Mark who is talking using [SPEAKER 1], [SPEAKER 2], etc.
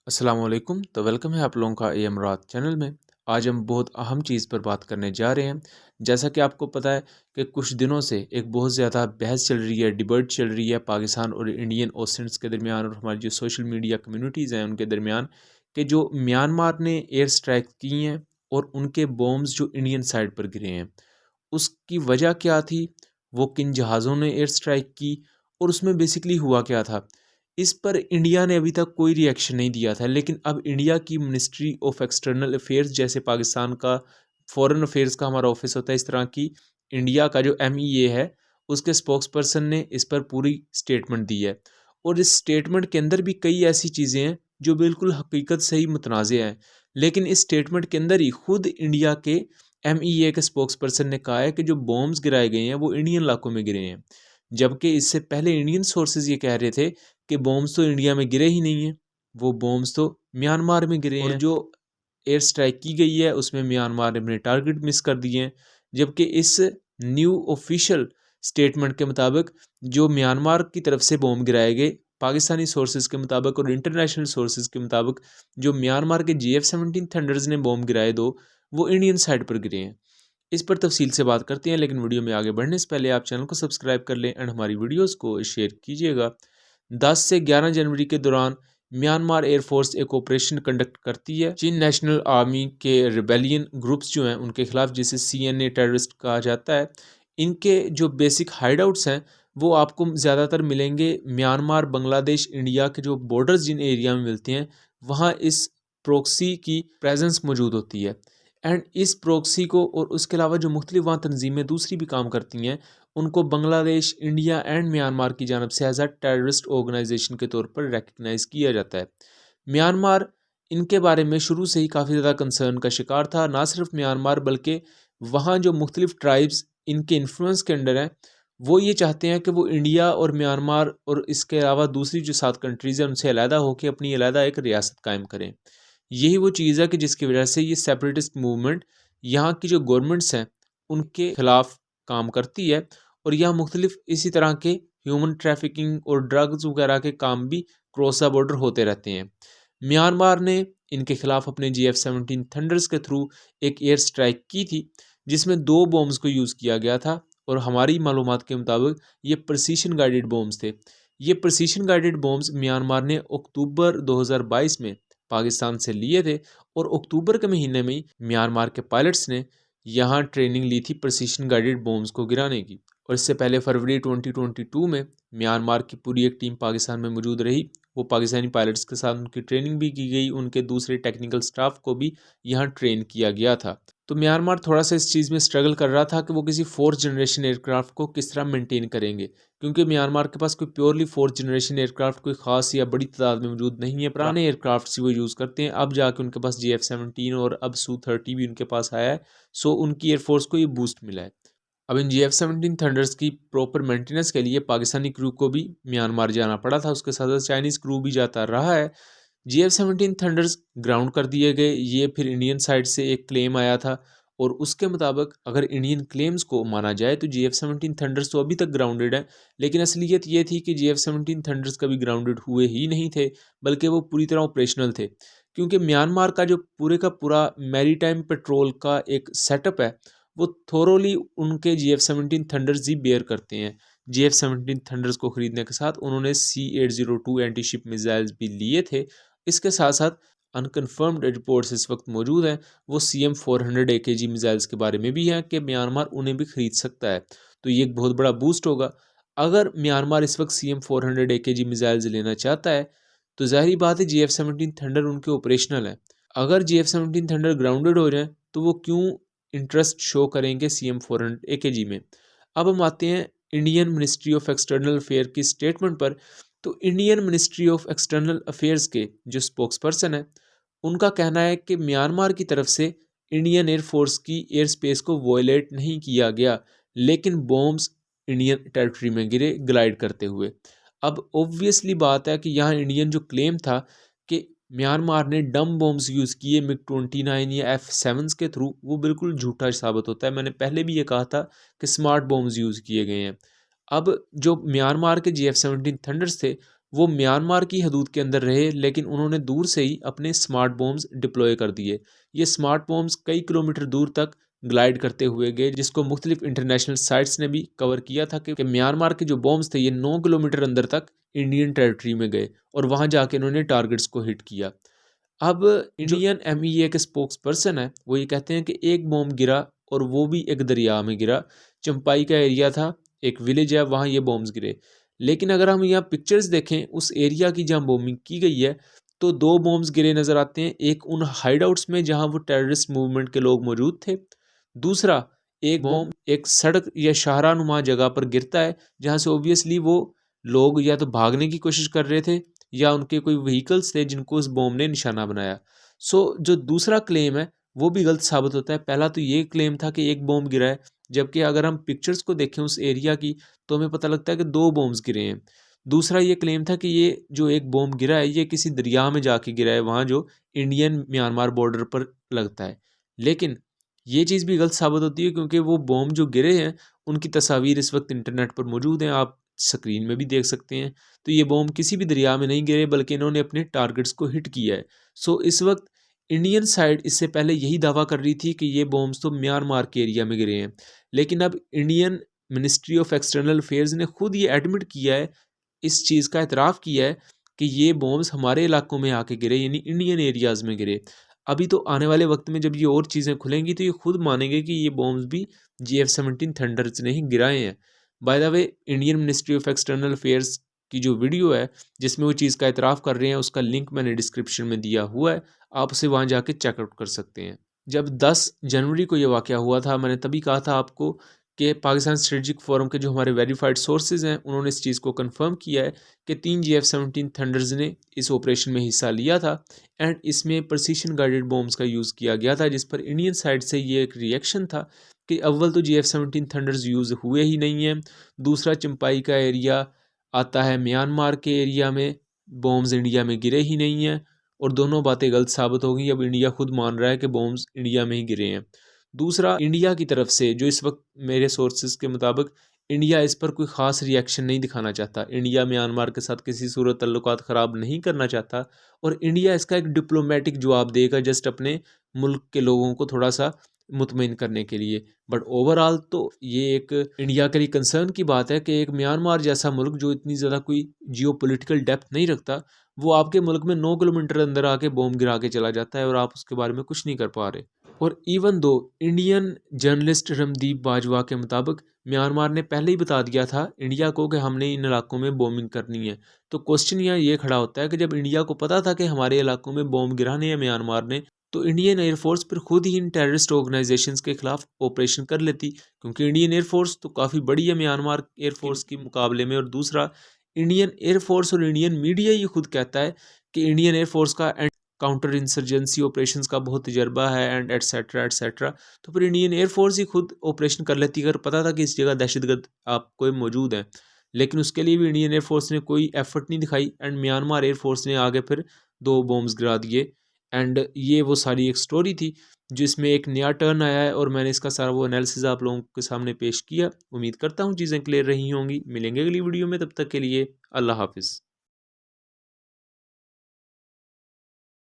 [SPEAKER 1] अस्सलाम वालेकुम। तो वेलकम है आप लोगों का इमरात चैनल में। आज हम बहुत अहम चीज़ पर बात करने जा रहे हैं। जैसा कि आपको पता है कि कुछ दिनों से एक बहुत ज़्यादा बहस चल रही है, डिबेट चल रही है पाकिस्तान और इंडियन ओशंस के दरमियान और हमारी जो सोशल मीडिया कम्युनिटीज़ हैं उनके दरमियान, कि जो म्यांमार ने एयर स्ट्राइक की हैं और उनके बॉम्ब्स जो इंडियन साइड पर गिरे हैं, उसकी वजह क्या थी, वो किन जहाज़ों ने एयर स्ट्राइक की और उसमें बेसिकली हुआ क्या था। इस पर इंडिया ने अभी तक कोई रिएक्शन नहीं दिया था, लेकिन अब इंडिया की मिनिस्ट्री ऑफ एक्सटर्नल अफेयर्स, जैसे पाकिस्तान का फॉरेन अफेयर्स का हमारा ऑफिस होता है, इस तरह की इंडिया का जो MEA है, उसके स्पोक्स पर्सन ने इस पर पूरी स्टेटमेंट दी है। और इस स्टेटमेंट के अंदर भी कई ऐसी चीज़ें हैं जो बिल्कुल हकीकत से ही मुतनाज़ हैं, लेकिन इस स्टेटमेंट के अंदर ही खुद इंडिया के MEA के स्पोक्स पर्सन ने कहा है कि जो बॉम्ब्स गिराए गए हैं वो इंडियन इलाकों में गिरे हैं, जबकि इससे पहले इंडियन सोर्सेज ये कह रहे थे कि बॉम्ब्स तो इंडिया में गिरे ही नहीं हैं, वो बॉम्ब्स तो म्यांमार में गिरे हैं। और जो एयर स्ट्राइक की गई है उसमें म्यांमार ने अपने टारगेट मिस कर दिए हैं, जबकि इस न्यू ऑफिशियल स्टेटमेंट के मुताबिक जो म्यांमार की तरफ से बॉम्ब गिराए गए, पाकिस्तानी सोर्सेज के मुताबिक और इंटरनेशनल सोर्सेज के मुताबिक, जो म्यांमार के GF-17 थंडर्स ने बॉम्ब गिराए दो, वो इंडियन साइड पर गिरे हैं। इस पर तफसील से बात करते हैं, लेकिन वीडियो में आगे बढ़ने से पहले आप चैनल को सब्सक्राइब कर लें एंड हमारी वीडियोस को शेयर कीजिएगा। 10 से 11 जनवरी के दौरान म्यांमार एयरफोर्स एक ऑपरेशन कंडक्ट करती है चीन नेशनल आर्मी के रिबेलियन ग्रुप्स जो हैं उनके खिलाफ, जिसे CNA टेररिस्ट कहा जाता है। इनके जो बेसिक हाइडआउट्स हैं वो आपको ज़्यादातर मिलेंगे म्यांमार, बांग्लादेश, इंडिया के जो बॉर्डर्स जिन एरिया में मिलते हैं, वहाँ इस प्रोक्सी की प्रेजेंस मौजूद होती है। एंड इस प्रोक्सी को और उसके अलावा जो मुख्तलिफ वहाँ तंजीमें दूसरी भी काम करती हैं, उनको बांग्लादेश, इंडिया एंड म्यांमार की जानब से एज अ टेररिस्ट ऑर्गेनाइजेशन के तौर पर रिकगनाइज किया जाता है। म्यांमार इनके बारे में शुरू से ही काफ़ी ज़्यादा कंसर्न का शिकार था। ना सिर्फ म्यांमार बल्कि वहाँ जो मुख्तलिफ ट्राइब्स इनके इन्फ्लुएंस के अंडर हैं, वो ये चाहते हैं कि वो इंडिया और म्यांमार और इसके अलावा दूसरी जो 7 कंट्रीज़ हैं उनसे अलहदा होकर अपनी अलहदा एक रियासत कायम करें। यही वो चीज़ है कि जिसकी वजह से ये सेपरेटिस्ट मूवमेंट यहाँ की जो गवर्नमेंट्स हैं उनके खिलाफ काम करती है, और यहाँ मुख्तलिफ इसी तरह के ह्यूमन ट्रैफिकिंग और ड्रग्स वगैरह के काम भी क्रॉस द बॉर्डर होते रहते हैं। म्यांमार ने इनके खिलाफ अपने GF-17 थंडर्स के थ्रू एक एयर स्ट्राइक की थी, जिसमें 2 बॉम्ब्स को यूज़ किया गया था, और हमारी मालूमात के मुताबिक ये प्रिसीशन गाइडेड बॉम्ब्स थे। ये प्रिसीशन गाइडेड बॉम्ब्स म्यांमार ने अक्टूबर 2022 में पाकिस्तान से लिए थे, और अक्टूबर के महीने में ही म्यांमार के पायलट्स ने यहाँ ट्रेनिंग ली थी प्रिसीशन गाइडेड बॉम्ब्स को गिराने की। और इससे पहले फरवरी 2022 में म्यांमार की पूरी एक टीम पाकिस्तान में मौजूद रही। वो पाकिस्तानी पायलट्स के साथ उनकी ट्रेनिंग भी की गई, उनके दूसरे टेक्निकल स्टाफ को भी यहाँ ट्रेन किया गया था। तो म्यांमार थोड़ा सा इस चीज़ में स्ट्रगल कर रहा था कि वो किसी 4th जनरेशन एयरक्राफ्ट को किस तरह मेंटेन करेंगे, क्योंकि म्यांमार के पास कोई प्योरली 4th जनरेशन एयरक्राफ्ट कोई ख़ास या बड़ी तादाद में मौजूद नहीं है। पुराने एयरक्राफ्ट वो यूज़ करते हैं। अब जाके उनके पास GF-17 और अब Su-30 भी उनके पास आया है, सो उनकी एयरफोर्स को ये बूस्ट मिला है। अब इन GF-17 थंडर्स की प्रॉपर मेंटेनेंस के लिए पाकिस्तानी क्रू को भी म्यांमार जाना पड़ा था, उसके साथ साथ चाइनीज़ क्रू भी जाता रहा है। GF-17 थंडर्स ग्राउंड कर दिए गए। ये फिर इंडियन साइड से एक क्लेम आया था, और उसके मुताबिक अगर इंडियन क्लेम्स को माना जाए तो GF-17 थंडर्स तो अभी तक ग्राउंडेड है, लेकिन असलियत ये थी कि GF-17 थंडर्स कभी ग्राउंडेड हुए ही नहीं थे, बल्कि वो पूरी तरह ऑपरेशनल थे, क्योंकि म्यांमार का जो पूरे का पूरा मैरीटाइम पेट्रोल का एक सेटअप है, वो थोरोली उनके GF-17 थंडर्स ही बेयर करते हैं। GF-17 थंडर्स को ख़रीदने के साथ उन्होंने C-802 एंटी शिप मिसाइल्स भी लिए थे। इसके साथ साथ अनकन्फर्म्ड रिपोर्ट्स इस वक्त मौजूद हैं, वो CM-400 AKG मिसाइल्स के बारे में भी हैं कि म्यांमार उन्हें भी ख़रीद सकता है। तो ये एक बहुत बड़ा बूस्ट होगा। अगर म्यांमार इस वक्त CM-400 AKG मिसाइल्स लेना चाहता है, तो ज़ाहिर बात है GF-17 थंडर उनके ऑपरेशनल है। अगर GF-17 थंडर ग्राउंडेड हो जाए तो वो क्यों इंटरेस्ट शो करेंगे CM-400 AKG में। अब हम आते हैं Indian ministry of external affair की स्टेटमेंट पर। तो Indian ministry of external affairs के जो स्पोक्स पर्सन है, उनका कहना है कि म्यांमार की तरफ से इंडियन एयरफोर्स की एयर स्पेस को वॉयलेट नहीं किया गया, लेकिन बॉम्ब्स इंडियन टेरिटरी में गिरे ग्लाइड करते हुए। अब ऑब्वियसली बात है कि यहाँ इंडियन जो क्लेम था कि म्यांमार ने डम बॉम्ब्स यूज़ किए MiG-29 या F-7s के थ्रू, वो बिल्कुल झूठा साबित होता है। मैंने पहले भी ये कहा था कि स्मार्ट बॉम्ब्स यूज़ किए गए हैं। अब जो म्यांमार के GF-17 थंडर्स थे, वो म्यांमार की हदूद के अंदर रहे, लेकिन उन्होंने दूर से ही अपने स्मार्ट बॉम्ब्स डिप्लॉय कर दिए। ये स्मार्ट बॉम्ब्स कई किलोमीटर दूर तक ग्लाइड करते हुए गए, जिसको मुख्तलिफ इंटरनेशनल साइट्स ने भी कवर किया था कि म्यांमार के जो बॉम्ब्स थे ये 9 किलोमीटर अंदर तक इंडियन टेरिटरी में गए और वहाँ जाके इन्होंने टारगेट्स को हिट किया। अब इंडियन एमईए के स्पोक्स पर्सन है, वो ये कहते हैं कि एक बॉम्ब गिरा और वो भी एक दरिया में गिरा। चंपाई का एरिया था, एक विलेज है, वहाँ ये बॉम्ब्स गिरे। लेकिन अगर हम यहाँ पिक्चर्स देखें उस एरिया की जहाँ बॉम्बिंग की गई है, तो दो बॉम्ब्स गिरे नज़र आते हैं। एक उन हाइडआउट्स में जहाँ वो टेररिस्ट मूवमेंट के लोग मौजूद थे। दूसरा एक बॉम्ब एक सड़क या शाहरानुमा जगह पर गिरता है, जहाँ से ओबियसली वो लोग या तो भागने की कोशिश कर रहे थे या उनके कोई व्हीकल्स थे जिनको उस बॉम्ब ने निशाना बनाया। सो जो दूसरा क्लेम है वो भी गलत साबित होता है। पहला तो ये क्लेम था कि एक बॉम्ब गिरा है, जबकि अगर हम पिक्चर्स को देखें उस एरिया की तो हमें पता लगता है कि दो बॉम्ब्स गिरे हैं। दूसरा ये क्लेम था कि ये जो एक बॉम्ब गिरा है ये किसी दरिया में जाके गिरा है, वहाँ जो इंडियन म्यांमार बॉर्डर पर लगता है। लेकिन ये चीज़ भी गलत साबित होती है, क्योंकि वो बॉम्ब जो गिरे हैं उनकी तस्वीर इस वक्त इंटरनेट पर मौजूद हैं, आप स्क्रीन में भी देख सकते हैं। तो ये बॉम्ब किसी भी दरिया में नहीं गिरे, बल्कि इन्होंने अपने टारगेट्स को हिट किया है। सो इस वक्त इंडियन साइड इससे पहले यही दावा कर रही थी कि ये बॉम्ब्स तो म्यांमार के एरिया में गिरे हैं, लेकिन अब Indian ministry of external affairs ने खुद ये एडमिट किया है, इस चीज़ का एतराफ़ किया है कि ये बॉम्ब्स हमारे इलाकों में आके गिरे, यानी इंडियन एरियाज़ में गिरे। अभी तो आने वाले वक्त में जब ये और चीज़ें खुलेंगी तो ये खुद मानेंगे कि ये बॉम्ब्स भी GF-17 थंडर्स ने ही गिराए हैं। By the way, Indian ministry of external affairs की जो वीडियो है जिसमें वो चीज़ का एतराफ़ कर रहे हैं, उसका लिंक मैंने डिस्क्रिप्शन में दिया हुआ है, आप उसे वहाँ जाके चेकआउट कर सकते हैं। जब 10 जनवरी को ये वाक़या हुआ था, मैंने तभी कहा था आपको कि पाकिस्तान स्ट्रेटजिक फोरम के जो हमारे वेरीफाइड सोर्सेज हैं उन्होंने इस चीज़ को कंफर्म किया है कि 3 GF-17 थंडर्स ने इस ऑपरेशन में हिस्सा लिया था एंड इसमें प्रिसीशन गाइडेड बॉम्ब्स का यूज़ किया गया था, जिस पर इंडियन साइड से ये एक रिएक्शन था कि अव्वल तो GF-17 थंडर्स यूज़ हुए ही नहीं हैं, दूसरा चंपाई का एरिया आता है म्यांमार के एरिया में, बॉम्ब्स इंडिया में गिरे ही नहीं हैं, और दोनों बातें गलत साबित हो गई। अब इंडिया खुद मान रहा है कि बॉम्ब्स इंडिया में ही गिरे हैं। दूसरा, इंडिया की तरफ से जो इस वक्त मेरे सोर्सेज के मुताबिक इंडिया इस पर कोई ख़ास रिएक्शन नहीं दिखाना चाहता। इंडिया म्यांमार के साथ किसी सूरत तल्लुकात ख़राब नहीं करना चाहता और इंडिया इसका एक डिप्लोमेटिक जवाब देगा, जस्ट अपने मुल्क के लोगों को थोड़ा सा मुतमईन करने के लिए। बट ओवरऑल तो ये एक इंडिया के लिए कंसर्न की बात है कि एक म्यांमार जैसा मुल्क जो इतनी ज़्यादा कोई जियोपॉलिटिकल डेप्थ नहीं रखता, वो आपके मुल्क में 9 किलोमीटर अंदर आके बॉम्ब गिरा के चला जाता है और आप उसके बारे में कुछ नहीं कर पा रहे। और even though Indian journalist रमदीप Bajwa के मुताबिक म्यांमार ने पहले ही बता दिया था इंडिया को कि हमने इन इलाकों में बॉम्बिंग करनी है। तो क्वेश्चन यहाँ ये खड़ा होता है कि जब इंडिया को पता था कि हमारे इलाकों में बॉम्ब गिराने हैं म्यांमार ने, तो इंडियन एयरफोर्स फिर खुद ही इन टेररिस्ट ऑर्गेनाइजेशंस के खिलाफ ऑपरेशन कर लेती, क्योंकि इंडियन एयरफोर्स तो काफ़ी बड़ी है म्यांमार एयरफोर्स के मुकाबले में। और दूसरा, इंडियन एयरफोर्स और इंडियन मीडिया ये खुद कहता है कि इंडियन एयरफोर्स का काउंटर इंसर्जेंसी ऑपरेशंस का बहुत तजर्बा है एंड एटसेट्रा एटसेट्रा। तो फिर इंडियन एयरफोर्स ही खुद ऑपरेशन कर लेती अगर पता था कि इस जगह दहशतगर्द आपको मौजूद हैं। लेकिन उसके लिए भी इंडियन एयरफोर्स ने कोई एफर्ट नहीं दिखाई एंड म्यांमार एयरफोर्स ने आगे फिर दो बॉम्ब्स गिरा दिए। एंड ये वो सारी एक स्टोरी थी जिसमें एक नया टर्न आया है और मैंने इसका सारा वो एनालिसिस आप लोगों के सामने पेश किया। उम्मीद करता हूँ चीज़ें क्लियर रही होंगी। मिलेंगे अगली वीडियो में, तब तक के लिए अल्लाह हाफिज़।